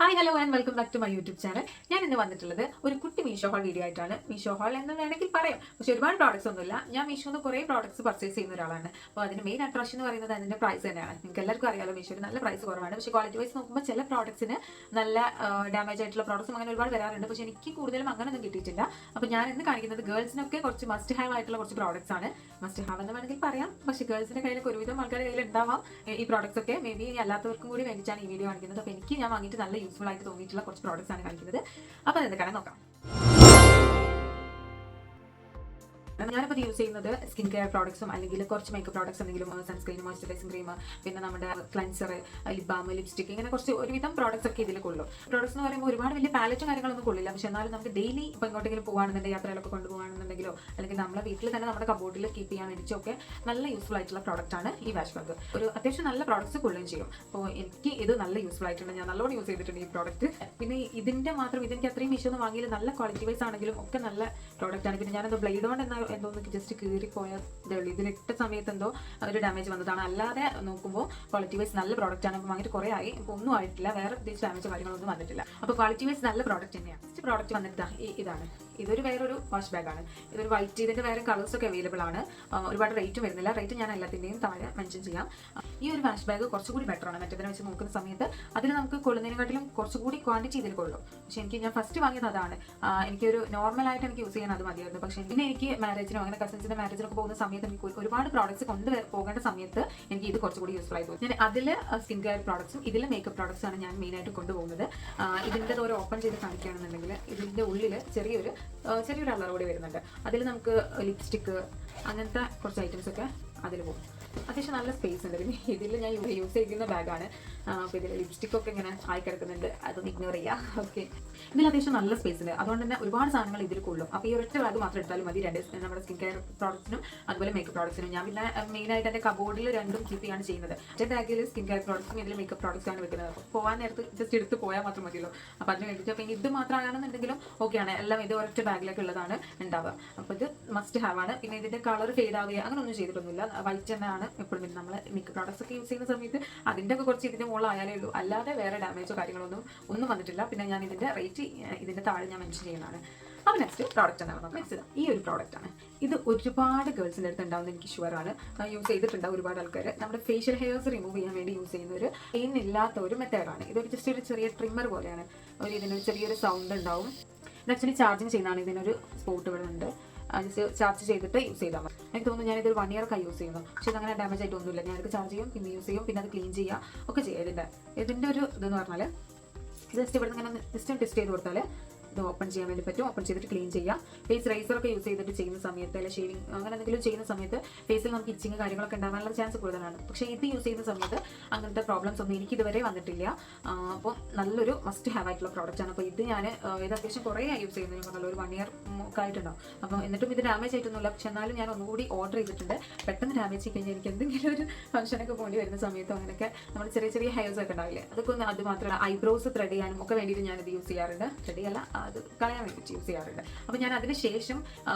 Hi hello and welcome back to my YouTube channel. ഞാൻ ഇന്ന് വന്നിട്ടുള്ളത് ഒരു കുട്ടി മീഷോ ഹാൾ വീഡിയോ ആയിട്ടാണ്. മീഷോ ഹാൾ എന്ന് വേണമെങ്കിൽ പറയാം, പക്ഷെ ഒരുപാട് പ്രോഡക്ട്സ് ഒന്നുമില്ല. ഞാൻ മീഷോന്ന് കുറേ പ്രോഡക്ട്സ് പർച്ചേസ് ചെയ്യുന്ന ഒരാളാണ്. അപ്പോൾ അതിന് മെയിൻ അട്രാക്ഷൻ എന്ന് പറയുന്നത് അതിന്റെ പ്രൈസ് തന്നെയാണ്. നിങ്ങൾക്ക് എല്ലാവർക്കും അറിയാലോ, മീഷോയിൽ നല്ല പ്രൈസ് കുറവാണ്. പക്ഷേ ക്വാളിറ്റി വൈസ് നോക്കുമ്പോൾ ചില പ്രോഡക്ട്സിന് നല്ല ഡാമേജ് ആയിട്ടുള്ള പ്രോഡക്ട്സും അങ്ങനെ ഒരുപാട് വരാറുണ്ട്. പക്ഷേ എനിക്ക് കൂടുതലും അങ്ങനെയൊന്നും കിട്ടിയിട്ടില്ല. അപ്പോൾ ഞാൻ ഇന്ന് കാണിക്കുന്നത് ഗേൾസിനൊക്കെ കുറച്ച് മസ്റ്റ് ഹാവ് ആയിട്ടുള്ള കുറച്ച് പ്രോഡക്ട്സ് ആണ്. മസ്റ്റ് ഹാവ് എന്ന് വേണമെങ്കിൽ പറയാം, പക്ഷേ ഗേൾസിന്റെ കയ്യിലൊക്കെ ഒരുവിധം ആൾക്കാരുടെ കയ്യിൽ ഉണ്ടാവാം ഈ പ്രോഡക്ട്സ് ഒക്കെ. മേ ബി അല്ലാത്തവർക്കും കൂടി വേണ്ടിയിട്ടാണ് ഈ വീഡിയോ കാണിക്കുന്നത്. അപ്പോൾ എനിക്ക് ഞാൻ വാങ്ങിയിട്ട് നല്ല യൂസ്ഫുൾ ആയിട്ട് തോന്നിയിട്ടുള്ള കുറച്ച് പ്രോഡക്ട്സ് ആണ് കാണിക്കുന്നത്. അപ്പോൾ അതെന്തൊക്കെയാണ് നോക്കാം. ഞാനിപ്പോൾ യൂസ് ചെയ്യുന്നത് സ്കിൻ കെയർ പ്രോഡക്ട്സും അല്ലെങ്കിൽ കുറച്ച് മേക്കപ്പ് പ്രോഡക്ട്സ് എന്തെങ്കിലും സൺസ്ക്രീൻ, മോയ്സ്ചറൈസിംഗ് ക്രീം, പിന്നെ നമ്മുടെ ക്ലൻസർ, ലിപ് ബാം, ലിപ്സ്റ്റിക്, ഇങ്ങനെ കുറച്ച് ഒരുവിധം പ്രോഡക്ട്സ് ഒക്കെ ഇതിൽ കൊള്ളും. പ്രോഡക്ട്സ് എന്ന് പറയുമ്പോൾ ഒരുപാട് വലിയ പാലറ്റും കാര്യങ്ങളൊന്നും കൊള്ളില്ല. പക്ഷെ എന്നാലും നമുക്ക് ഡെയിലി ഇപ്പോൾ എങ്ങോട്ടെങ്കിലും പോകുകയാണെന്നുണ്ടെങ്കിൽ യാത്രയിലൊക്കെ കൊണ്ടുപോകുകയാണെന്നുണ്ടെങ്കിലോ അല്ലെങ്കിൽ നമ്മളെ വീട്ടിൽ തന്നെ നമ്മുടെ കബോർഡിൽ കീപ്പ് ചെയ്യാൻ വേണ്ടിയിട്ടൊക്കെ നല്ല യൂസ്ഫുൾ ആയിട്ടുള്ള പ്രോഡക്റ്റ് ആണ് ഈ വാഷ് ബാഗ്. ഒരു അത്യാവശ്യം നല്ല പ്രോഡക്ട്സ് കൊള്ളുകയും ചെയ്യും. അപ്പോൾ എനിക്ക് ഇത് നല്ല യൂസ്ഫുൾ ആയിട്ടുണ്ട്. ഞാൻ നല്ലോണം യൂസ് ചെയ്തിട്ടുണ്ട് ഈ പ്രോഡക്റ്റ്. പിന്നെ ഇതിന്റെ മാത്രം ഇതെനിക്ക് അത്രയും മീഷോ എന്ന് വാങ്ങിയാൽ നല്ല ക്വാളിറ്റി വൈസ് ആണെങ്കിലും ഒക്കെ നല്ല പ്രോഡക്റ്റ് ആണ്. പിന്നെ ഞാനെന്തോ ബ്ലേഡ് കൊണ്ട് എന്തോന്ന് ജസ്റ്റ് കീറിപ്പോയതേ ഉള്ളൂ. ഇതിലിട്ട സമയത്ത് എന്തോ ഒരു ഡാമേജ് വന്നതാണ്. അല്ലാതെ നോക്കുമ്പോൾ ക്വാളിറ്റി വൈസ് നല്ല പ്രോഡക്റ്റ് ആണ്. അപ്പോൾ വാങ്ങിയിട്ട് കുറേ ആയി, ഇപ്പോൾ ഒന്നും ആയിട്ടില്ല, വേറെ പ്രത്യേകിച്ച് ഡാമേജ് കാര്യങ്ങളൊന്നും വന്നിട്ടില്ല. അപ്പോൾ ക്വാളിറ്റി വൈസ് നല്ല പ്രോഡക്റ്റ് തന്നെയാണ്. നെക്സ്റ്റ് പ്രോഡക്റ്റ് വന്നിട്ട് ഇതാണ്. ഇതൊരു വേറൊരു വാഷ് ബാഗാണ്. ഇതൊരു വൈറ്റ്, ഇതിന്റെ വേറെ കളേഴ്സ് ഒക്കെ അവൈലബിൾ ആണ്. ഒരുപാട് റേറ്റും വരുന്നില്ല. റേറ്റ് ഞാൻ എല്ലാത്തിൻ്റെയും താഴെ മെൻഷൻ ചെയ്യാം. ഈ ഒരു വാഷ് ബാഗ് കുറച്ചുകൂടി ബെറ്റർ ആണ്. മറ്റേതിനെ വെച്ച് നോക്കുന്ന സമയത്ത് അതിൽ നമുക്ക് കൊള്ളുന്നതിനെക്കാട്ടിലും കുറച്ചുകൂടി ക്വാണ്ടിറ്റി ഇതിൽ കൊള്ളും. പക്ഷെ ഞാൻ ഫസ്റ്റ് വാങ്ങിയത് അതാണ്. എനിക്കൊരു നോർമലായിട്ട് എനിക്ക് യൂസ് ചെയ്യാൻ അത് മതിയായിരുന്നു. പക്ഷേ പിന്നെ എനിക്ക് മാരേജിനോ അങ്ങനെ കസിൻസിന്റെ മാരേജിനൊക്കെ പോകുന്ന സമയത്ത് എനിക്ക് ഒരുപാട് പ്രോഡക്ട്സ് പോകേണ്ട സമയത്ത് എനിക്ക് ഇത് കുറച്ചുകൂടി യൂസ്ഫുൾ ആയി തോന്നി. ഞാൻ അതിൽ സ്കിൻ കെയർ പ്രോഡക്ട്സും ഇതിൽ മേക്കപ്പ് പ്രോഡക്ട്സ് ആണ് ഞാൻ മെയിനായിട്ട് കൊണ്ടുപോകുന്നത്. ഇതിൻ്റെ ഒരു ഓപ്പൺ ചെയ്ത് കാണിക്കുകയാണെന്നുണ്ടെങ്കിൽ ഇതിൻ്റെ ഉള്ളിൽ ചെറിയൊരു അളർ കൂടി വരുന്നുണ്ട്. അതിൽ നമുക്ക് ലിപ്സ്റ്റിക്ക് അങ്ങനത്തെ കുറച്ച് ഐറ്റംസ് ഒക്കെ അതിൽ പോകും. അത്യാവശ്യം നല്ല സ്പേസ് ഉണ്ട്. പിന്നെ ഇതിൽ ഞാൻ യൂസ് ചെയ്യുന്ന ബാഗാണ്. അപ്പോൾ ഇതിൽ ലിപ്സ്റ്റിക് ഒക്കെ ഇങ്ങനെ ആയി കിടക്കുന്നുണ്ട്, അതൊന്ന് ഇഗ്നോർ ചെയ്യാം. ഓക്കെ, ഇതിൽ അത്യാവശ്യം നല്ല സ്പേസ് ഉണ്ട്. അതുകൊണ്ട് തന്നെ ഒരുപാട് സാധനങ്ങൾ ഇതിൽ കൊള്ളും. അപ്പോൾ ഈ ഒരൊറ്റ ബാഗ് മാത്രം എടുത്താലും മതി നമ്മുടെ സ്കിൻ കെയർ പ്രോഡക്ട്സിനും അതുപോലെ മേക്കപ്പ് പ്രോഡക്ട്സിനും. ഞാൻ പിന്നെ മെയിനായിട്ട് എൻ്റെ കബോർഡിൽ രണ്ടും കീപ്പ് ചെയ്യാണ് ചെയ്യുന്നത്. മറ്റേ ബാഗിൽ സ്കിൻ കെയർ പ്രോഡക്ട്സും ഇതിൽ മേക്കപ്പ് പ്രോഡക്ട്സ് ആണ് വെക്കുന്നത്. അപ്പോൾ പോകാൻ നേരത്ത് ജസ്റ്റ് എടുത്ത് പോയാൽ മാത്രം മതിയല്ലോ. അപ്പോൾ അതിന് വേണ്ടിയിട്ട് അപ്പോൾ ഇത് മാത്രമാണെന്നുണ്ടെങ്കിലും ഓക്കെയാണ്. എല്ലാം ഇത് ഒരൊറ്റ ബാഗിലേക്ക് ഉള്ളതാണ് ഉണ്ടാവുക. അപ്പോൾ ഇത് മസ്റ്റ് ഹാവ് ആണ്. പിന്നെ ഇതിൻ്റെ കളർ ഫെയ്ഡ് ആവുക അങ്ങനെ ഒന്നും ചെയ്തിട്ടൊന്നുമില്ല. വൈറ്റ് തന്നെയാണ് എപ്പോഴും. നമ്മൾ മേക്കപ്പ് പ്രോഡക്ട്സ് ഒക്കെ യൂസ് ചെയ്യുന്ന സമയത്ത് അതിൻ്റെ ഒക്കെ കുറച്ച് ഇതിൻ്റെ മുകളിലായാലേ ഉള്ളൂ. അല്ലാതെ വേറെ ഡാമേജോ കാര്യങ്ങളൊന്നും വന്നിട്ടില്ല. പിന്നെ ഞാൻ ഇതിൻ്റെ റേറ്റ് ഇതിൻ്റെ താഴെ ഞാൻ മെൻഷൻ ചെയ്യുന്നതാണ്. അപ്പോൾ നെക്സ്റ്റ് പ്രോഡക്റ്റ് എന്താണ്? നെക്സ്റ്റ് ഈ ഒരു പ്രോഡക്റ്റ് ആണ്. ഇത് ഒരുപാട് ഗേൾസിൻ്റെ അടുത്ത് ഉണ്ടാവുന്ന എനിക്ക് ഷുവറാണ്. യൂസ് ചെയ്തിട്ടുണ്ടാവും ഒരുപാട് ആൾക്കാർ. നമ്മുടെ ഫേഷ്യൽ ഹെയർസ് റിമൂവ് ചെയ്യാൻ വേണ്ടി യൂസ് ചെയ്യുന്ന ഒരു പെയിൻ ഇല്ലാത്ത ഒരു മെത്തേഡാണ്. ഇതൊരു ജസ്റ്റ് ഒരു ചെറിയ ട്രിമ്മർ പോലെയാണ്. ഇതിനൊരു ചെറിയൊരു സൗണ്ട് ഉണ്ടാവും. ഇത് ആക്ച്വലി ചാർജിങ് ചെയ്യുന്നതാണ്. ഇതിനൊരു സ്പോട്ട് ഇവിടെ ഉണ്ട്. ജസ്റ്റ് ചാർജ് ചെയ്തിട്ട് യൂസ് ചെയ്താൽ മതി. എനിക്ക് തോന്നുന്നു ഞാനിതൊരു 1 ഇയർ യൂസ് ചെയ്യുന്നു. പക്ഷേ ഇതങ്ങനെ ഡാമേജ് ആയിട്ടൊന്നുമില്ല. ഞാനിത് ചാർജ് ചെയ്യും, പിന്നെ യൂസ് ചെയ്യും, പിന്നെ അത് ക്ലീൻ ചെയ്യുക ഒക്കെ ചെയ്യും. ഇതിൻ്റെ ഒരു ഇതെന്ന് പറഞ്ഞാൽ ജസ്റ്റ് ഇവിടെ നിന്ന് ഇങ്ങനെ ജസ്റ്റ് ടെസ്റ്റ് ചെയ്ത് കൊടുത്താൽ ഇത് ഓപ്പൺ ചെയ്യാൻ വേണ്ടി പറ്റും. ഓപ്പൺ ചെയ്തിട്ട് ക്ലീൻ ചെയ്യാം. ഫേസ് റൈസറൊക്കെ യൂസ് ചെയ്തിട്ട് ചെയ്യുന്ന സമയത്ത് അല്ലെങ്കിൽ ഷേവിങ് അങ്ങനെ എന്തെങ്കിലും ചെയ്യുന്ന സമയത്ത് ഫേസിൽ നമുക്ക് ഇച്ചിങ് കാര്യങ്ങളൊക്കെ ഉണ്ടാകാനുള്ള ചാൻസ് കൂടുതലാണ്. പക്ഷേ ഇത് യൂസ് ചെയ്യുന്ന സമയത്ത് അങ്ങനത്തെ പ്രോബ്ലംസ് ഒന്നും എനിക്ക് ഇതുവരെ വന്നിട്ടില്ല. അപ്പോൾ നല്ലൊരു മസ്റ്റ് ഹാവ് ആയിട്ടുള്ള പ്രോഡക്റ്റ് ആണ്. അപ്പോൾ ഇത് ഞാൻ ഇത് അത്യാവശ്യം കുറേ യൂസ് ചെയ്യുന്നത്. ഞാൻ നല്ലൊരു 1 ഇയർ ഒക്കെ ആയിട്ടുണ്ടാവും. അപ്പോൾ എന്നിട്ടും ഇത് ഡാമേജ് ആയിട്ടൊന്നുമില്ല. പക്ഷെ എന്നാലും ഞാൻ ഒന്നുകൂടി ഓർഡർ ചെയ്തിട്ടുണ്ട്. പെട്ടെന്ന് ഡാമേജ് ആയി കഴിഞ്ഞാൽ എനിക്ക് എന്തെങ്കിലും ഒരു ഫംഗ്ഷനൊക്കെ പോകേണ്ടി വരുന്ന സമയത്തോ അങ്ങനെയൊക്കെ നമ്മൾ ചെറിയ ഹെയർസ് ഒക്കെ ഉണ്ടാവില്ലേ, അതൊക്കെ ഒന്ന് അത് മാത്രമല്ല ഐബ്രോസ് ത്രെഡ് ചെയ്യാനും ഒക്കെ വേണ്ടിയിട്ട് ഞാനിത് യൂസ് ചെയ്യാറുണ്ട്. ത്രെഡ് ചെയ്യല്ല, അത് കളയാൻ വേണ്ടിയിട്ട് യൂസ് ചെയ്യാറുണ്ട്. അപ്പോൾ ഞാൻ അതിന് ശേഷം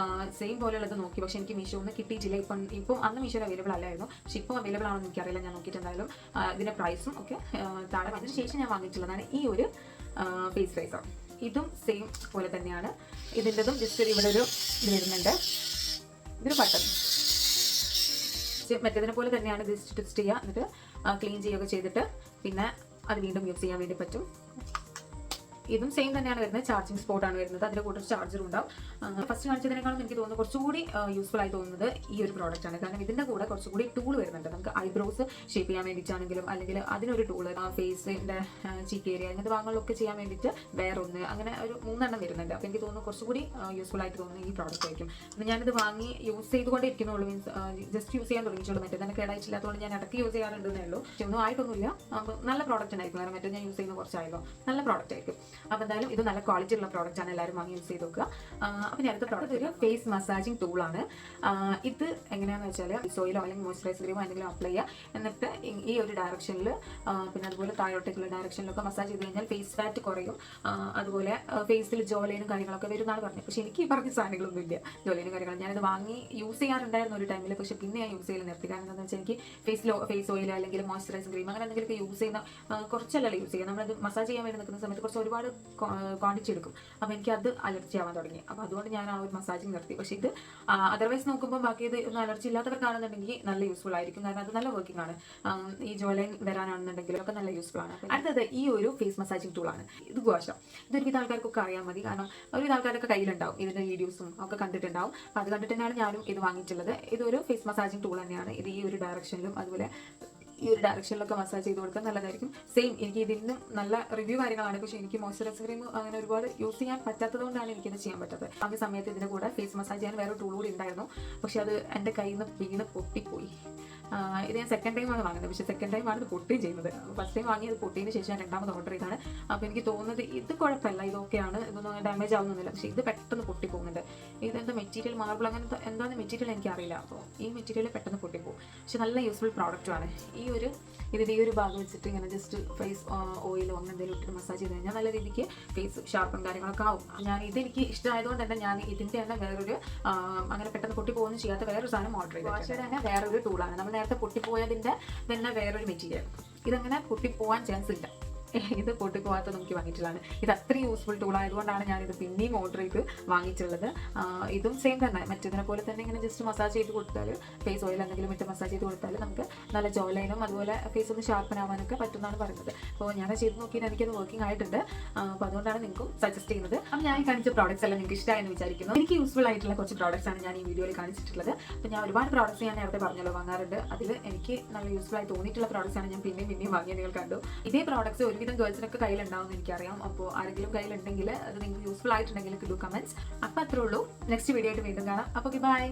സെയിം പോലെയുള്ളത് നോക്കി. പക്ഷേ എനിക്ക് മീഷോ ഒന്നും കിട്ടിയിട്ടില്ല. ഇപ്പം അന്ന് മീഷോയിൽ അവൈലബിൾ അല്ലായിരുന്നു. പക്ഷേ ഇപ്പോൾ അവൈലബിൾ ആണെന്ന് എനിക്കറിയില്ല. ഞാൻ നോക്കിയിട്ടുണ്ടായാലും ഇതിൻ്റെ പ്രൈസും ഒക്കെ താഴെ. അതിന് ശേഷം ഞാൻ വാങ്ങിയിട്ടുള്ളതാണ് ഈ ഒരു ഫേസ് റൈസർ. ഇതും സെയിം പോലെ തന്നെയാണ്. ഇതിൻ്റെതും ജസ്റ്റ് ഇവിടെ ഒരു ഇത് വരുന്നുണ്ട്. ഇതൊരു ബട്ടൺ മറ്റേതിനെ പോലെ തന്നെയാണ്. ജസ്റ്റ് ടെസ്റ്റ് ചെയ്യുക, എന്നിട്ട് ക്ലീൻ ചെയ്യുകയൊക്കെ ചെയ്തിട്ട് പിന്നെ അത് വീണ്ടും യൂസ് ചെയ്യാൻ വേണ്ടി പറ്റും. ഇതും സെയിം തന്നെയാണ് വരുന്നത്. ചാർജിങ് സ്പോട്ടാണ് വരുന്നത്. അതിൻ്റെ കൂടെ ചാർജർ ഉണ്ടാവും. ഫസ്റ്റ് കാണിച്ചതിനേക്കാളും എനിക്ക് തോന്നുന്നു കുറച്ചുകൂടി യൂസ്ഫുൾ ആയി തോന്നുന്നത് ഈ ഒരു പ്രോഡക്റ്റ് ആണ്. കാരണം ഇതിൻ്റെ കൂടെ കുറച്ചുകൂടി ടൂൾ വരുന്നുണ്ട്. നമുക്ക് ഐബ്രോസ് ഷേപ്പ് ചെയ്യാൻ വേണ്ടിയിട്ടാണെങ്കിലും അല്ലെങ്കിൽ അതിനൊരു ടൂള്, ഫേസിൻ്റെ ചീക്ക് ഏരിയ അങ്ങനത്തെ ഭാഗങ്ങളിലൊക്കെ ചെയ്യാൻ വേണ്ടിയിട്ട് വേറൊന്ന്, അങ്ങനെ ഒരു 3 എണ്ണം വരുന്നുണ്ട്. അപ്പോൾ എനിക്ക് തോന്നുന്നു കുറച്ചുകൂടി യൂസ്ഫുൾ ആയിട്ട് തോന്നുന്നു ഈ പ്രോഡക്റ്റ് ആയിരിക്കും. പിന്നെ ഞാനിത് വാങ്ങി യൂസ് ചെയ്തുകൊണ്ടേ ഇരിക്കുന്നുള്ളൂ. മീൻസ് ജസ്റ്റ് യൂസ് ചെയ്യാൻ തുടങ്ങിയിട്ടുള്ളൂ. മറ്റേ തന്നെ കേടായിട്ടില്ലാത്തതുകൊണ്ട് ഞാൻ ഇടയ്ക്ക് യൂസ് ചെയ്യാറുണ്ടെന്നേ ഉള്ളൂ. പക്ഷെ ഒന്നും ആയിട്ടൊന്നുമില്ല. അപ്പോൾ നല്ല പ്രോഡക്റ്റ് ആയിരിക്കും. കാരണം മറ്റേ ഞാൻ യൂസ് ചെയ്യുന്ന കുറച്ചായല്ലോ. നല്ല പ്രോഡക്റ്റ് ആയിരിക്കും. അപ്പോൾ എന്തായാലും ഇത് നല്ല ക്വാളിറ്റി ഉള്ള പ്രോഡക്റ്റ് ആണ്, എല്ലാവരും വാങ്ങി യൂസ് ചെയ്ത് നോക്കുക. അപ്പോൾ ഞാൻ അടുത്ത പ്രോഡക്റ്റ് ഒരു ഫേസ് മസാജിങ് ടൂളാണ്. ഇത് എങ്ങനെയാണെന്ന് വെച്ചാൽ സോയിലോ അല്ലെങ്കിൽ മോയ്സ്ചറൈസർ ക്രീമോ എന്തെങ്കിലും അപ്ലൈ ചെയ്യുക, എന്നിട്ട് ഈ ഒരു ഡയറക്ഷനിൽ പിന്നെ അതുപോലെ താഴോട്ടേക്കുള്ള ഡയറക്ഷനിലൊക്കെ മസാജ് ചെയ്ത് കഴിഞ്ഞാൽ ഫേസ് ഫാറ്റ് കുറയും. അതുപോലെ ഫേസിൽ ജോലൈനും കാര്യങ്ങളൊക്കെ വരുന്നതാണ് പറഞ്ഞത്. പക്ഷേ എനിക്ക് ഈ പറഞ്ഞ സാധനങ്ങളൊന്നും ഇല്ല, ജോലൈനും കാര്യങ്ങളും. ഞാനത് വാങ്ങി യൂസ് ചെയ്യാറുണ്ടായിരുന്നു ഒരു ടൈമിൽ, പക്ഷേ പിന്നെ ഞാൻ യൂസ് ചെയ്യൽ നിർത്തി. കാരണം എന്താണെന്ന് വെച്ചാൽ എനിക്ക് ഫേസ് ഓയിൽ അല്ലെങ്കിൽ മോയ്സ്ചറൈസിംഗ് ക്രീം അങ്ങനെ എന്തെങ്കിലുമൊക്കെ യൂസ് ചെയ്യുന്ന കുറച്ചല്ലല്ലോ യൂസ് ചെയ്യുക. നമ്മളത് മസാജ് ചെയ്യാൻ വേണ്ടി നിൽക്കുന്ന സമയത്ത് കുറച്ച് ഒരുപാട് ക്വാണ്ടിറ്റി എടുക്കും. അപ്പോൾ എനിക്ക് അത് അലർജി ആവാൻ തുടങ്ങി. അപ്പോൾ അതുകൊണ്ട് ഞാൻ ആ ഒരു മസാജിങ് നിർത്തി. പക്ഷേ ഇത് അതർവൈസ് നോക്കുമ്പോൾ ബാക്കി ഇത് ഒന്നും അലർജി ഇല്ലാത്തവർക്കാണെന്നുണ്ടെങ്കിൽ നല്ല യൂസ്ഫുൾ ആയിരിക്കും. കാരണം അത് നല്ല വർക്കിംഗ് ആണ്. ഈ ജോലൈൻ വരാനാണെന്നുണ്ടെങ്കിലും ഒക്കെ നല്ല യൂസ്ഫുൾ ആണ്. അടുത്തത് ഈ ഒരു ഫേസ് മസാജിങ് ടൂളാണ്. ഇത് ഗുവാഷ. ഇതൊരുവിധ ആൾക്കാർക്കൊക്കെ അറിയാൻ മതി. കാരണം ഒരുവിധ ആൾക്കാരൊക്കെ കയ്യിലുണ്ടാവും, ഇതിന്റെ വീഡിയോസും ഒക്കെ കണ്ടിട്ടുണ്ടാവും. അപ്പോൾ അത് കണ്ടിട്ട് തന്നെയാണ് ഞാനും ഇത് വാങ്ങിയിട്ടുള്ളത്. ഇതൊരു ഫേസ് മസാജിങ് ടൂൾ തന്നെയാണ്. ഇത് ഈ ഒരു ഡയറക്ഷനിലും അതുപോലെ ഈ ഒരു ഡയറക്ഷനിലൊക്കെ മസാജ് ചെയ്ത് കൊടുക്കാൻ നല്ലതായിരിക്കും. സെയിം എനിക്ക് ഇതിനും നല്ല റിവ്യൂ കാര്യങ്ങളാണ്. പക്ഷേ എനിക്ക് മോയ്സ്ചറൈസർ ക്രീം അങ്ങനെ ഒരുപാട് യൂസ് ചെയ്യാൻ പറ്റാത്തത് കൊണ്ടാണ് എനിക്കിത് ചെയ്യാൻ പറ്റാത്തത്. ആ സമയത്ത് ഇതിൻ്റെ കൂടെ ഫേസ് മസാജ് ചെയ്യാൻ വേറെ ടൂൾ കൂടി ഉണ്ടായിരുന്നു. പക്ഷേ അത് എൻ്റെ കയ്യിൽ നിന്ന് വീണ് പൊട്ടിപ്പോയി. ഇത് ഞാൻ സെക്കൻഡ് ടൈമാണ് വാങ്ങുന്നത്. പക്ഷേ സെക്കൻഡ് ടൈമാണ് ഇത് പൊട്ടുകയും ചെയ്യുന്നത്. ഫസ്റ്റ് ടൈം വാങ്ങി ഇത് പൊട്ടിയതിന് ശേഷം ഞാൻ രണ്ടാമത് ഓർഡർ ചെയ്താണ്. അപ്പോൾ എനിക്ക് തോന്നുന്നത് ഇത് കുഴപ്പമില്ല, ഇതൊക്കെയാണ്, ഇതൊന്നും ഡാമേജ് ആവുന്നില്ല. പക്ഷേ ഇത് പെട്ടെന്ന് പൊട്ടി പോകുന്നുണ്ട്. ഇതെന്താ മെറ്റീരിയൽ, മാർബിൾ അങ്ങനത്തെ എന്താണെന്ന് മെറ്റീരിയൽ എനിക്ക് അറിയില്ല. അപ്പോൾ ഈ മെറ്റീരിയൽ പെട്ടെന്ന് പൊട്ടിപ്പോകും. പക്ഷെ നല്ല യൂസ്ഫുൾ പ്രോഡക്റ്റുമാണ്. ഇതിൻ്റെ ഈ ഒരു ഭാഗം വെച്ചിട്ട് ഇങ്ങനെ ജസ്റ്റ് ഫേസ് ഓയിലോ അങ്ങനെ എന്തെങ്കിലും ഇട്ടിട്ട് മസാജ് ചെയ്ത് കഴിഞ്ഞാൽ നല്ല രീതിക്ക് ഫേസ് ഷാർപ്പും കാര്യങ്ങളൊക്കെ ആവും. ഞാൻ ഇതെനിക്ക് ഇഷ്ടമായതുകൊണ്ട് തന്നെ ഞാൻ ഇതിൻ്റെ തന്നെ വേറൊരു അങ്ങനെ പെട്ടെന്ന് പൊട്ടിപ്പോകുന്നു ചെയ്യാത്ത വേറൊരു സാധനം ഓർഡർ ചെയ്തു. വാഷയുടെ തന്നെ വേറൊരു ടൂളാണ്. നമ്മൾ നേരത്തെ പൊട്ടിപ്പോയതിൻ്റെ തന്നെ വേറൊരു മെറ്റീരിയൽ. ഇതങ്ങനെ പൊട്ടിപ്പോവാൻ ചാൻസ് ഇല്ല. ഇത് പൊട്ടിപ്പോകാത്ത നമുക്ക് വാങ്ങിയിട്ടുള്ളതാണ്. ഇത് അത്രയും യൂസ്ഫുൾ ടൂൾ ആയതുകൊണ്ടാണ് ഞാനിത് പിന്നെയും ഓർഡർ ചെയ്ത് വാങ്ങിയിട്ടുള്ളത്. ഇതും സെയിം തന്നെ, മറ്റേതിനെ പോലെ തന്നെ ഇങ്ങനെ ജസ്റ്റ് മസാജ് ചെയ്ത് കൊടുത്താൽ, ഫേസ് ഓയിൽ എന്തെങ്കിലും ഇട്ട് മസാജ് ചെയ്ത് കൊടുത്താൽ നമുക്ക് നല്ല ജോലൈനും അതുപോലെ ഫേസ് ഒന്ന് ഷാർപ്പൻ ആവാനൊക്കെ പറ്റുന്നതാണ് പറയുന്നത്. അപ്പോൾ ഞാൻ ചെയ്ത് നോക്കിയിട്ട് എനിക്കത് വർക്കിംഗ് ആയിട്ടുണ്ട്. അപ്പോൾ അതുകൊണ്ടാണ് നിങ്ങൾക്കും സജസ്റ്റ് ചെയ്യുന്നത്. അപ്പോൾ ഞാൻ കാണിച്ച പ്രോഡക്റ്റ്സ് എല്ലാം നിങ്ങൾക്ക് ഇഷ്ടമായെന്ന് വിചാരിക്കുന്നു. എനിക്ക് യൂസ്ഫുൾ ആയിട്ടുള്ള കുറച്ച് പ്രോഡക്റ്റ്സ് ആണ് ഞാൻ ഈ വീഡിയോയിൽ കാണിച്ചിട്ടുള്ളത്. അപ്പോൾ ഞാൻ ഒരുപാട് പ്രോഡക്റ്റ്സ് ഞാൻ നേരത്തെ പറഞ്ഞല്ലോ വാങ്ങാറുണ്ട്. അതിൽ എനിക്ക് നല്ല യൂസ്ഫുൾ ആയി തോന്നിയിട്ടുള്ള പ്രോഡക്റ്റ്സ് ആണ് ഞാൻ പിന്നെയും വാങ്ങിയത്. നിങ്ങൾ കണ്ടു, ഇതേ പ്രോഡക്റ്റ്സ് ഒരുവിധം ഗേൾസിനൊക്കെ കയ്യിലുണ്ടാവും എനിക്കറിയാം. അപ്പോൾ ആരെങ്കിലും കയ്യിലുണ്ടെങ്കിൽ അത് നിങ്ങൾക്ക് യൂസ്ഫുൾ ആയിട്ടുണ്ടെങ്കിൽ ഡു കമന്റ്സ്. അപ്പോൾ അത്രേ ഉള്ളൂ. നെക്സ്റ്റ് വീഡിയോ ആയിട്ട് വീണ്ടും കാണാം. അപ്പോൾ ബൈ.